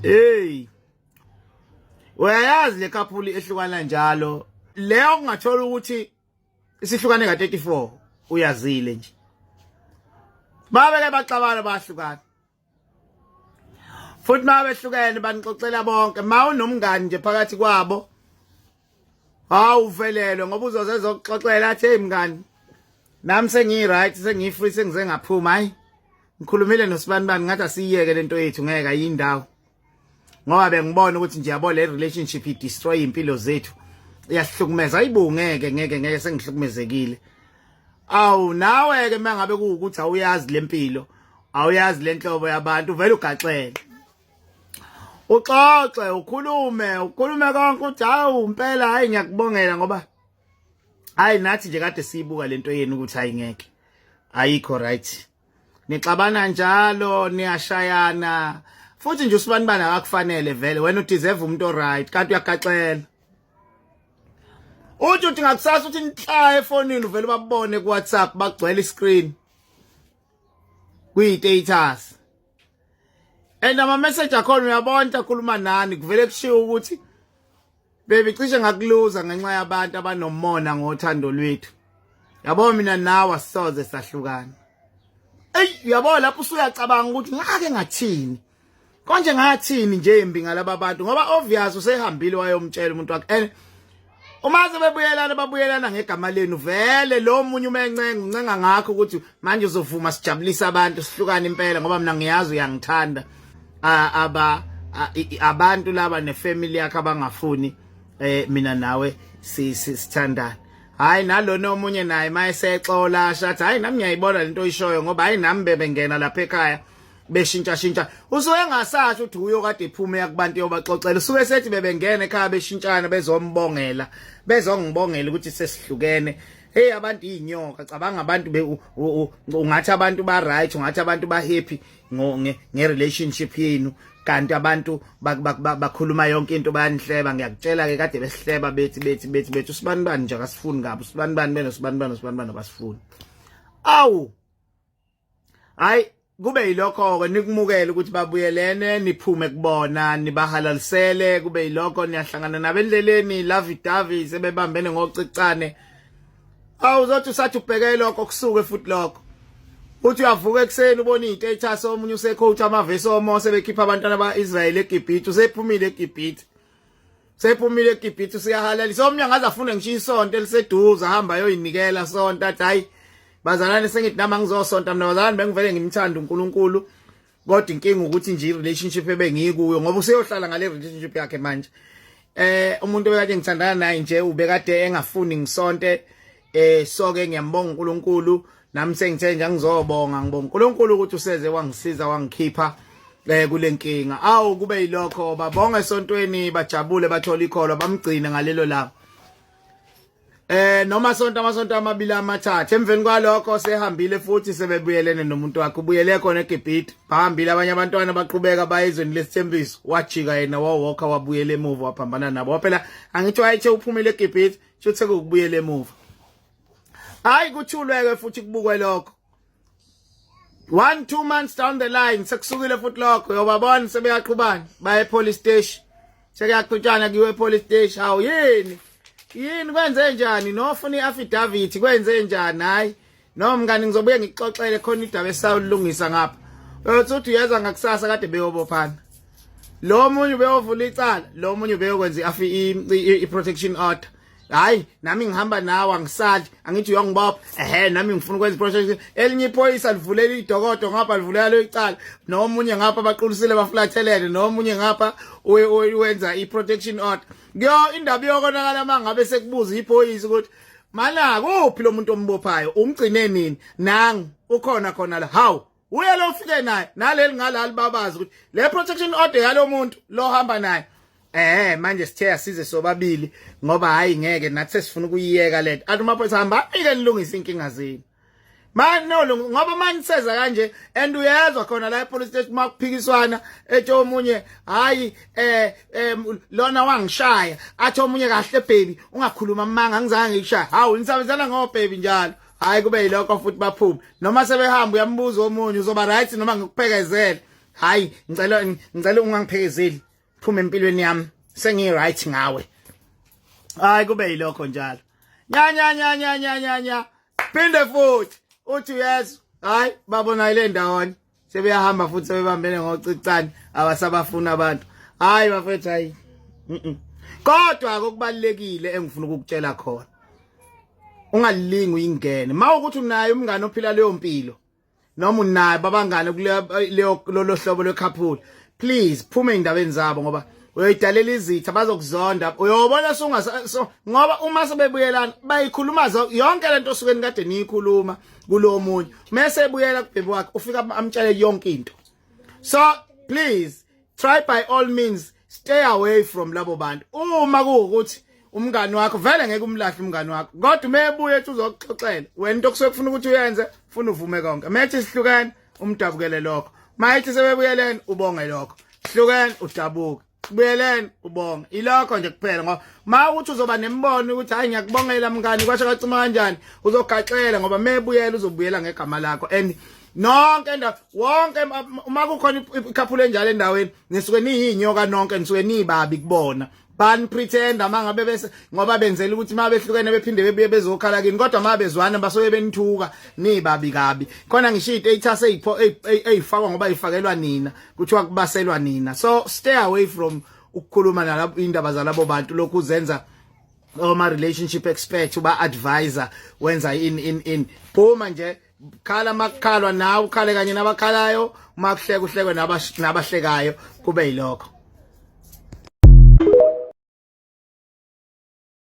Hey, uyayazi le couple ehlukana njalo leyo kungathola ukuthi isihlukane ka34 uyazile nje babeke baxabana bahlukana futhi mabehlukene banixoxela bonke mawunomngani nje phakathi kwabo awuvelelwe ngoba uzoze zokuxoxela athi hey mngani nami sengi right sengi free sengize ngaphuma hayi ngikhulumile noSibanibani ngathi asiyeke lento yethu ngeke ayindawo ngoba bengibona ukuthi nje yabo le relationship i destroy impilo zethu iyahlukumeza ayibungeke ngeke sengihlukumezekile awu nawe ke mangabe kuukuthi awuyazi lempilo awuyazi lenhlobo yabantu vele ugaxele uxoxe ukhulume konke uthi hawu impela hayi ngiyakubongela ngoba hayi nathi nje kade siyibuka lento yenu ukuthi hayi ngeke ayikho right nixabana njalo niyashayana futhi nje uSibanibani akakufanele vele wena udeserve umuntu oright kanti uyagaxela uthi ngakusasa uthi nihla efonini uvela babone ku WhatsApp bagcwele iscreen kuyi-status and ama message akhona uyabona ukhuluma nani kuvele kushiwo ukuthi baby cishe ngakuluza ngenxa yabantu abanomona ngothando lwethu yabo mina nawe asisoze sahlukana uyabona lapho usuyacabanga ukuthi ngake ngathini konje ngathini nje imbi ngalaba bantu ngoba obvious usehambile wayomtshela umuntu wakhe and uma babuyelana ngegama lenu vele lo munye uncenga ngakho ukuthi manje uzovuma sijabulisa abantu sihlukane impela ngoba mina ngiyazi uyangithanda abantu laba nefamily yakhe abangafuni mina nawe sithandana hayi nalona omunye naye mayesexola shathi hayi nami ngiyayibona lento oyishoyo ngoba hayi nami bebengena lapha ekhaya beshintsha usuke engasasho ukuthi uyo kade iphume yakubantu yobaxoxela usuke sethi bebengena ekhaya beshintshana bezongibongela ukuthi sesihlukene hey abantu inyoka cabanga abantu ungathi abantu ba right ungathi abantu ba happy nge-relationship yenu kanti abantu bakhuluma yonke into bayanihleba ngiyakutshela ke kade besihleba bethi uSibanibani nje akasifuni ngabo uSibanibani basifuni awu hayi kube yilokho ke nikumukele ukuthi babuyelene niphume kubona nibahalalisele kube yilokho niyahlangana nabendleleni lavi davi sebebambene ngocicane awuzothi usathi ubheke lokho kusuke futhi lokho uthi uyavuka ekseni ubona istatus omunye usecoach amavesi omose bekhipha abantwana baIsrael eGibhithe usephumile eGibhithe siyahalalisa omnye ngaze afune ngisho isonto eliseduza ahamba ayoyinikela sonto athi hayi bazalane sengithi nama ngizosonta mina bazalane bengivele ngimthanda uNkulunkulu kodwa inkinga ukuthi nje relationship ebengikuyo ngoba useyohlala ngale relationship yakhe manje umuntu obekade ngithandana naye nje ubekade engafuni ngisonte so ke ngiyambonga uNkulunkulu nami sengithe nje ngizobonga ngibonga uNkulunkulu ukuthi useze wangisiza wangikhipha kule nkinga awu kube yilokho babonga esontweni bajabule bathola ikholo bamgcina ngalelo langa noma amasonto amabili amathathu emveni kwalokho sehambile futhi sebebuyelene nomuntu wakhe ubuyele khona eGibhithe bahambile abanye abantwana baqhubeka bayizweni lesithembiso wajika yena wawalka wabuyele emuva waphambana nabo phela angithi wayethe uphumile eGibhithe futhi sekubuyele emuva hayi kuthulweke futhi kubukwe lokho 1-2 months down the line sekusukile futhi lokho yobabona sebeyaqhubana baye police station sekuyaqhutshana kiwe police station hawu yini kwenze njani nofuna iaffidavit kwenze njani hayi noma mngani ngizobuye ngixoxele khona indaba esawulungisa ngapha uyothi uyeza ngakusasa kade beyobophana lo munye ubeyovula icala lo munye ubeyokwenza i-protection order hayi nami ngihamba nawe angisali angithi uyongibopha nami ngifuna ukwenza i-protection elinye iphoyisa livulela idokodo ngapha livulela lo icala nomunye ngapha baqulisile baflathelene nomunye ngapha uyenza i-protection order Ngiyo indaba yokonakala mangabe sekubuza iphoyisa ukuthi mala kuphi lo muntu ombophayo umgcine nini nangu ukhona la hawu uye lo ufike naye naleli ngalali babazi ukuthi le protection order yalo muntu lo hamba naye manje sithe asize sobabili ngoba hayi ngeke nathi sesifuna ukuyiyeka lento athi maphoyisa hamba ike nilungise inkinga zenu ngoba manje seza kanje and uyezwa khona la police station makuphikiswana ethi omunye hayi lona wangishaya athi omunye kahle baby ungakhuluma manga ngizange ngishaya hawu nisabezana ngo baby njalo hayi kube yilokho futhi baphume noma sebehamba uyambuza omunye uzoba right noma ngikuphekezela hayi ngicela ungangiphekezeli phuma empilweni yami sengi right ngawe hayi kube yilokho njalo nya phinde futhi uthi yes hayi babona ile ndawoni sebeyahamba futhi sebebambene ngocicane abasabafuna abantu hayi bafethu hayi kodwa akubalekile engifuna ukukutshela khona ungalilingi uyingene mawukuthi unayo umngane ophila leyo mpilo noma unayo babangane kuleyo lo hlobo lwekhapula please phuma endabeni zabo ngoba uyoyidalela izitha bazokuzonda uyobona ngoba uma sebebuyelana bayikhuluma yonke lento osukeni kade niyikhuluma kulo munye mase ebuyela kubhebi wakhe ufika amtshele yonke into so please try by all means stay away from labo bantu uma kuukuthi umngani wakho vele ngeke umlahle umngani wakho kodwa umebuye ethi uzokuxoxela wena into okusuke kufuna ukuthi uyenze ufuna uvume konke methi sihlukene umdabukele lokho mayithi sebebuyelene ubonge lokho sihlukene udabuke kubuyelene ubonge ilokho nje kuphela ngoba mawukuthi uzoba nembono ukuthi hayi ngiyakubongela mngani kwasho kacima kanjani uzogaxela ngoba mebuyela uzobuyela ngegama lakho and nonke wonke uma kukhona ikhaphula enjalo endaweni nisuke niyinyoka nonke nisuke nibabi kubona ban pretend amangabe bese ngoba benzela ukuthi uma behlukene bephinde bebuye bezokhala kini kodwa uma bezwana basoye benithuka nibabi kabi khona ngisho i-data eyifakwa ngoba ifakelwa nina kuthiwa kubaselwa nina so stay away from ukukhuluma nalabo indaba zalabo bantu lokhu uzenza oma relationship expert uba advisor wenza in phuma nje khala makhalwa nawe ukhale kanye nabakhalayo uma kuhleka uhlekwe nabahlekayo kube yilokho